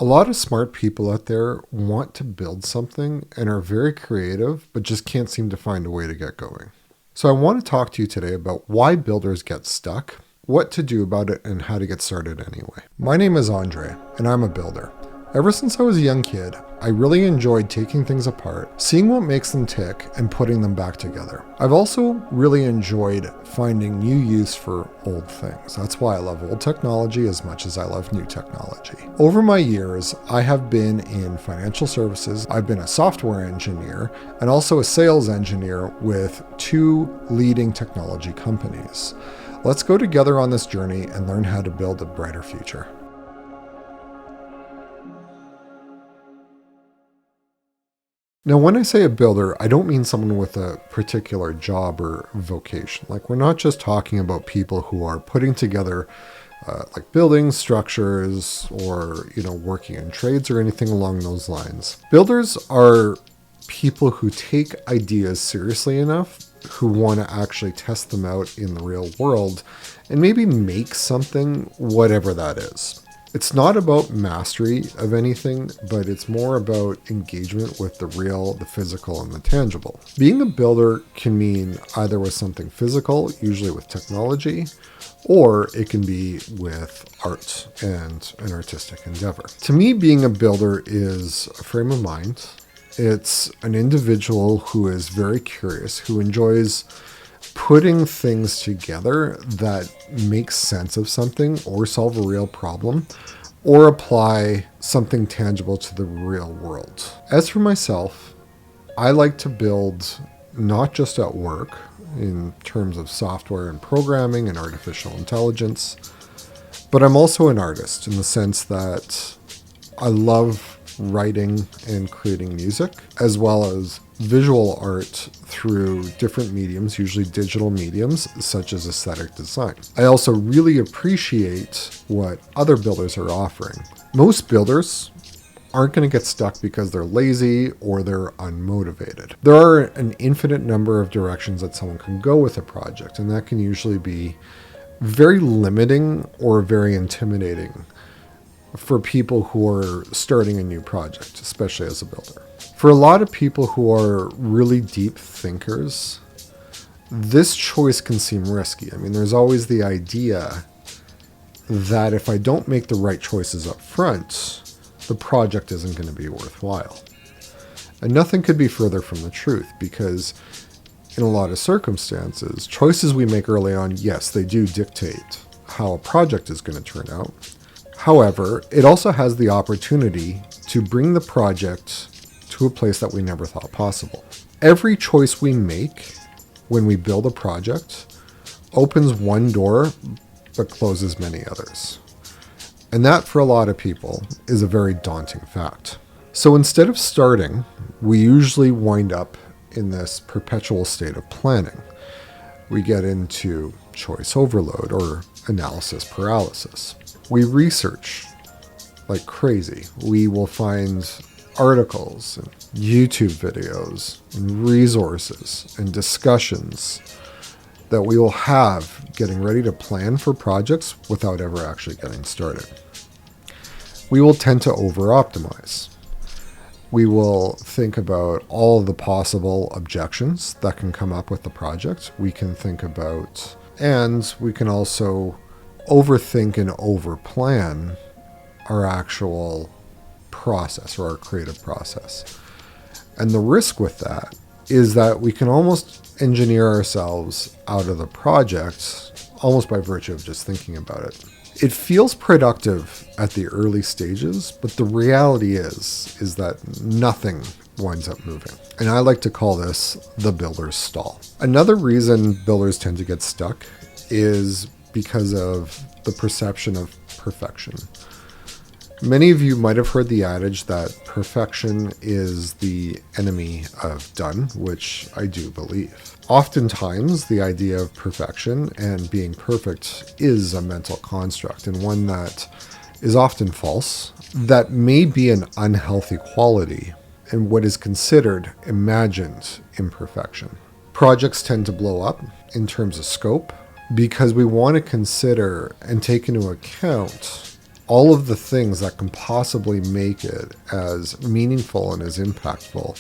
A lot of smart people out there want to build something and are very creative, but just can't seem to find a way to get going. So I want to talk to you today about why builders get stuck, what to do about it, and how to get started anyway. My name is Andre, and I'm a builder. Ever since I was a young kid, I really enjoyed taking things apart, seeing what makes them tick, and putting them back together. I've also really enjoyed finding new use for old things. That's why I love old technology as much as I love new technology. Over my years, I have been in financial services. I've been a software engineer and also a sales engineer with two leading technology companies. Let's go together on this journey and learn how to build a brighter future. Now, when I say a builder, I don't mean someone with a particular job or vocation. Like, we're not just talking about people who are putting together like buildings, structures, or, working in trades or anything along those lines. Builders are people who take ideas seriously enough, who want to actually test them out in the real world and maybe make something, whatever that is. It's not about mastery of anything, but it's more about engagement with the real, the physical, and the tangible. Being a builder can mean either with something physical, usually with technology, or it can be with art and an artistic endeavor. To me, being a builder is a frame of mind. It's an individual who is very curious, who enjoys putting things together that make sense of something or solve a real problem or apply something tangible to the real world. As for myself, I like to build not just at work in terms of software and programming and artificial intelligence, but I'm also an artist in the sense that I love writing and creating music, as well as visual art through different mediums, usually digital mediums, such as aesthetic design. I also really appreciate what other builders are offering. Most builders aren't going to get stuck because they're lazy or they're unmotivated. There are an infinite number of directions that someone can go with a project, and that can usually be very limiting or very intimidating for people who are starting a new project, especially as a builder. For a lot of people who are really deep thinkers, this choice can seem risky. I mean, there's always the idea that if I don't make the right choices up front, the project isn't going to be worthwhile. And nothing could be further from the truth, because in a lot of circumstances, choices we make early on, yes, they do dictate how a project is going to turn out. However, it also has the opportunity to bring the project to a place that we never thought possible. Every choice we make when we build a project opens one door but closes many others. And that, for a lot of people, is a very daunting fact. So instead of starting, we usually wind up in this perpetual state of planning. We get into choice overload or analysis paralysis. We research like crazy. We will find articles and YouTube videos and resources and discussions that we will have getting ready to plan for projects without ever actually getting started. We will tend to over-optimize. We will think about all of the possible objections that can come up with the project. We can think about, and we can also overthink and overplan our actual process or our creative process. And the risk with that is that we can almost engineer ourselves out of the project almost by virtue of just thinking about it. It feels productive at the early stages, but the reality is that nothing winds up moving. And I like to call this the builder's stall. Another reason builders tend to get stuck is because of the perception of perfection. Many of you might have heard the adage that perfection is the enemy of done, which I do believe. Oftentimes, the idea of perfection and being perfect is a mental construct, and one that is often false, that may be an unhealthy quality and what is considered imagined imperfection. Projects tend to blow up in terms of scope because we want to consider and take into account all of the things that can possibly make it as meaningful and as impactful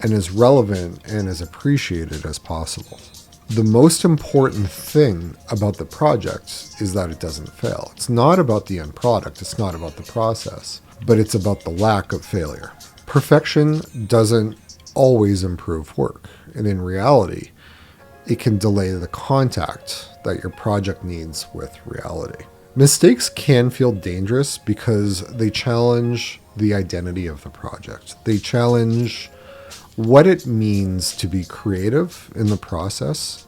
and as relevant and as appreciated as possible. The most important thing about the project is that it doesn't fail. It's not about the end product, it's not about the process, but it's about the lack of failure. Perfection doesn't always improve work, and in reality, it can delay the contact that your project needs with reality. Mistakes can feel dangerous because they challenge the identity of the project. They challenge what it means to be creative in the process.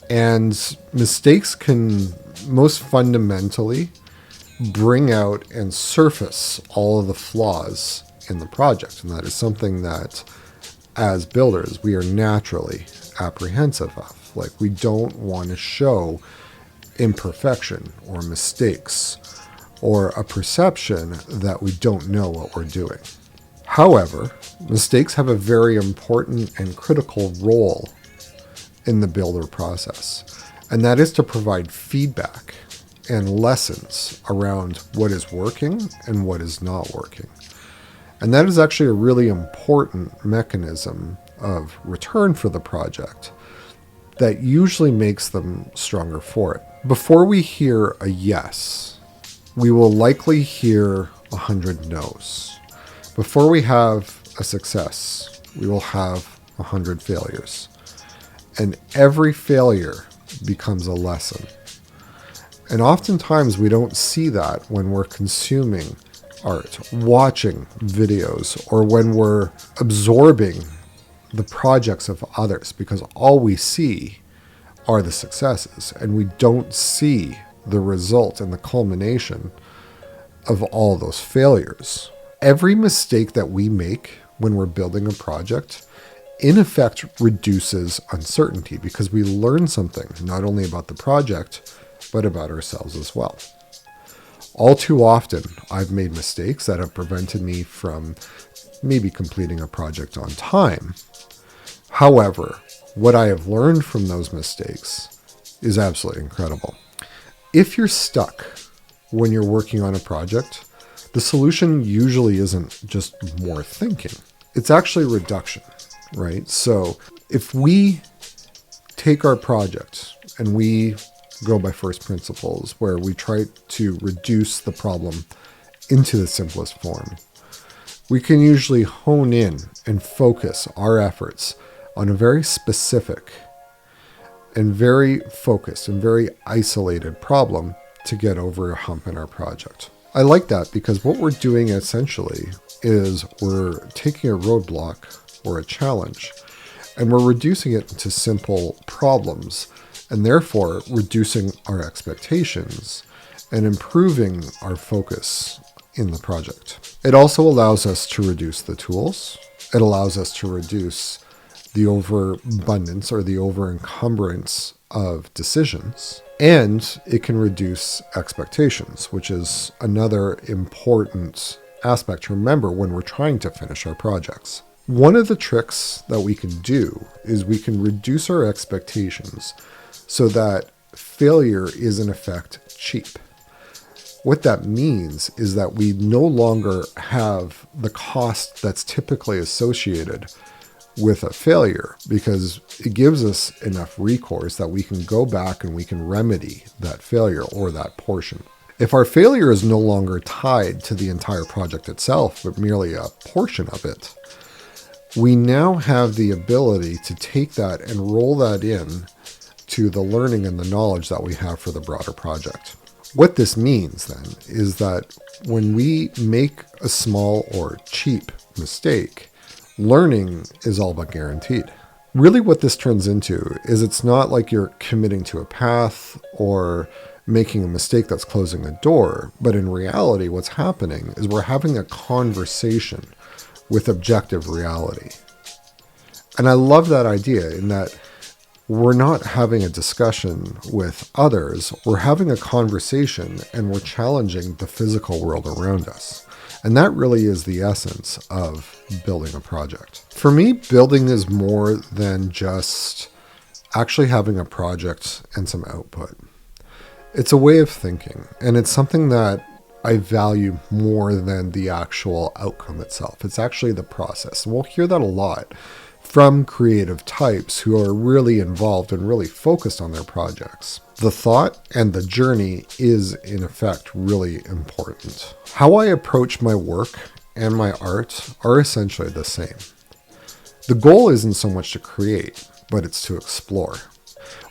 And mistakes can most fundamentally bring out and surface all of the flaws in the project. And that is something that, as builders, we are naturally apprehensive of. Like, we don't want to show imperfection or mistakes or a perception that we don't know what we're doing. However, mistakes have a very important and critical role in the builder process, and that is to provide feedback and lessons around what is working and what is not working. And that is actually a really important mechanism of return for the project that usually makes them stronger for it. Before we hear a yes, we will likely hear 100 no's. Before we have a success, we will have 100 failures. And every failure becomes a lesson. And oftentimes we don't see that when we're consuming art, watching videos, or when we're absorbing the projects of others, because all we see are the successes, and we don't see the result and the culmination of all those failures. Every mistake that we make when we're building a project, in effect, reduces uncertainty, because we learn something not only about the project, but about ourselves as well. All too often, I've made mistakes that have prevented me from maybe completing a project on time. However, what I have learned from those mistakes is absolutely incredible. If you're stuck when you're working on a project, the solution usually isn't just more thinking. It's actually reduction, right? So if we take our project and we go by first principles, where we try to reduce the problem into the simplest form, we can usually hone in and focus our efforts on a very specific and very focused and very isolated problem to get over a hump in our project. I like that because what we're doing essentially is we're taking a roadblock or a challenge and we're reducing it into simple problems, and therefore reducing our expectations and improving our focus in the project. It also allows us to reduce the tools. It allows us to reduce the overabundance or the overencumbrance of decisions. And it can reduce expectations, which is another important aspect to remember when we're trying to finish our projects. One of the tricks that we can do is we can reduce our expectations so that failure is in effect cheap. What that means is that we no longer have the cost that's typically associated with a failure, because it gives us enough recourse that we can go back and we can remedy that failure or that portion. If our failure is no longer tied to the entire project itself, but merely a portion of it, we now have the ability to take that and roll that in to the learning and the knowledge that we have for the broader project. What this means then is that when we make a small or cheap mistake, learning is all but guaranteed. Really what this turns into is it's not like you're committing to a path or making a mistake that's closing a door, but in reality what's happening is we're having a conversation with objective reality. And I love that idea in that we're not having a discussion with others, we're having a conversation and we're challenging the physical world around us. And that really is the essence of building a project. For me, building is more than just actually having a project and some output. It's a way of thinking, and it's something that I value more than the actual outcome itself. It's actually the process. And we'll hear that a lot from creative types who are really involved and really focused on their projects. The thought and the journey is, in effect, really important. How I approach my work and my art are essentially the same. The goal isn't so much to create, but it's to explore.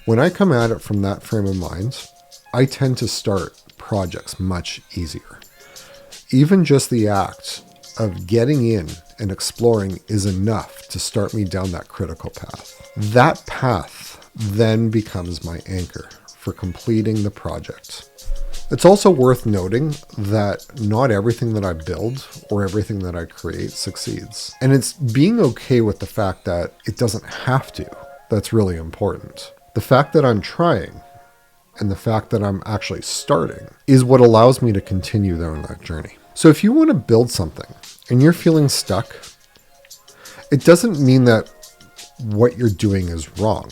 When I come at it from that frame of mind, I tend to start projects much easier. Even just the act of getting in and exploring is enough to start me down that critical path. That path then becomes my anchor for completing the project. It's also worth noting that not everything that I build or everything that I create succeeds. And it's being okay with the fact that it doesn't have to that's really important. The fact that I'm trying and the fact that I'm actually starting is what allows me to continue down that journey. So if you want to build something and you're feeling stuck, it doesn't mean that what you're doing is wrong.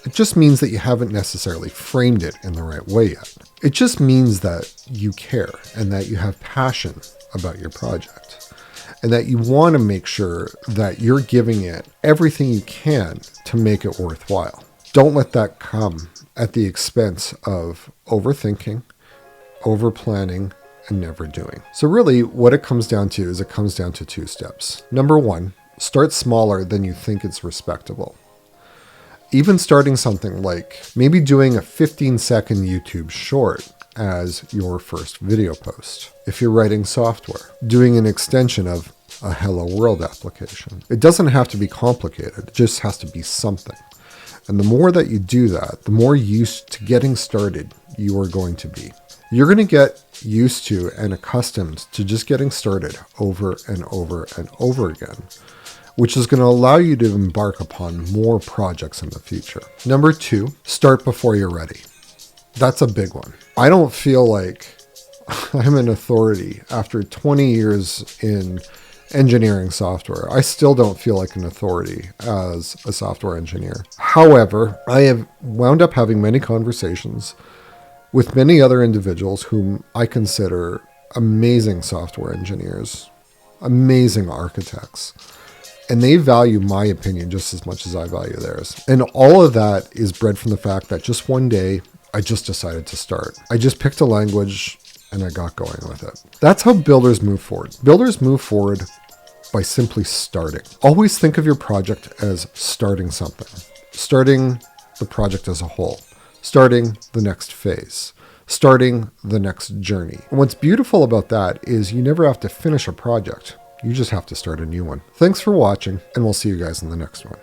It just means that you haven't necessarily framed it in the right way yet. It just means that you care and that you have passion about your project and that you want to make sure that you're giving it everything you can to make it worthwhile. Don't let that come at the expense of overthinking, overplanning, and never doing. So really what it comes down to is it comes down to 2 steps. Number 1, start smaller than you think it's respectable. Even starting something like maybe doing a 15-second YouTube short as your first video post. If you're writing software, doing an extension of a Hello World application. It doesn't have to be complicated, it just has to be something. And the more that you do that, the more used to getting started you are going to be. You're going to get used to and accustomed to just getting started over and over and over again, which is going to allow you to embark upon more projects in the future. Number 2, start before you're ready. That's a big one. I don't feel like I'm an authority after 20 years in engineering software. I still don't feel like an authority as a software engineer. However, I have wound up having many conversations with many other individuals whom I consider amazing software engineers, amazing architects. And they value my opinion just as much as I value theirs. And all of that is bred from the fact that just one day, I just decided to start. I just picked a language and I got going with it. That's how builders move forward. Builders move forward by simply starting. Always think of your project as starting something. Starting the project as a whole. Starting the next phase. Starting the next journey. And what's beautiful about that is you never have to finish a project. You just have to start a new one. Thanks for watching, and we'll see you guys in the next one.